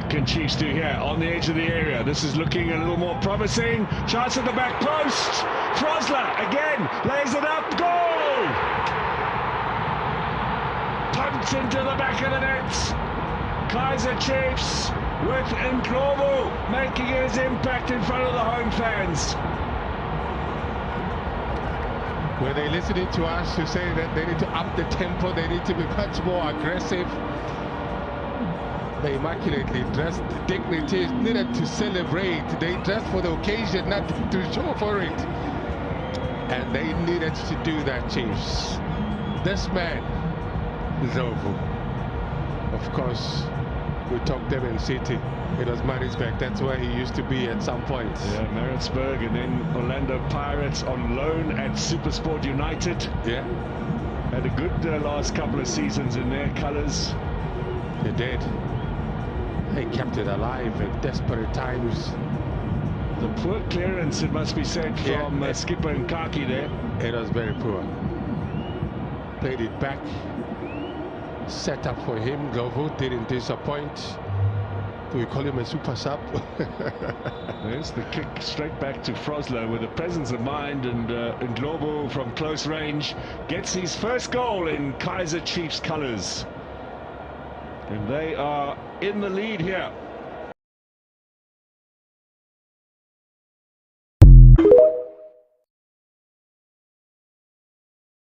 What can Chiefs do here on the edge of the area? This is looking a little more promising. Chance at the back post. Frosler again lays it up. Goal! Pumped into the back of the net. Kaizer Chiefs with Ndlovu making his impact in front of the home fans. Were they listening to us who say that they need to up the tempo, they need to be much more aggressive? The immaculately dressed dignitaries needed to celebrate. They dressed for the occasion, not to show for it. And they needed to do that, Chiefs. This man, Ndlovu, of course, we talked Devon City. It was Maritzburg. That's where he used to be at some point. Yeah, Maritzburg, and then Orlando Pirates on loan at Supersport United. Yeah. Had a good last couple of seasons in their colours. They did. They kept it alive at desperate times. The poor clearance, it must be said, from skipper Nkaki there. It was very poor. Played it back. Set up for him. Ndlovu didn't disappoint. Do we call him a super sub? There's the kick straight back to Frosler with a presence of mind, and Ndlovu from close range gets his first goal in Kaizer Chiefs colours. And they are in the lead here.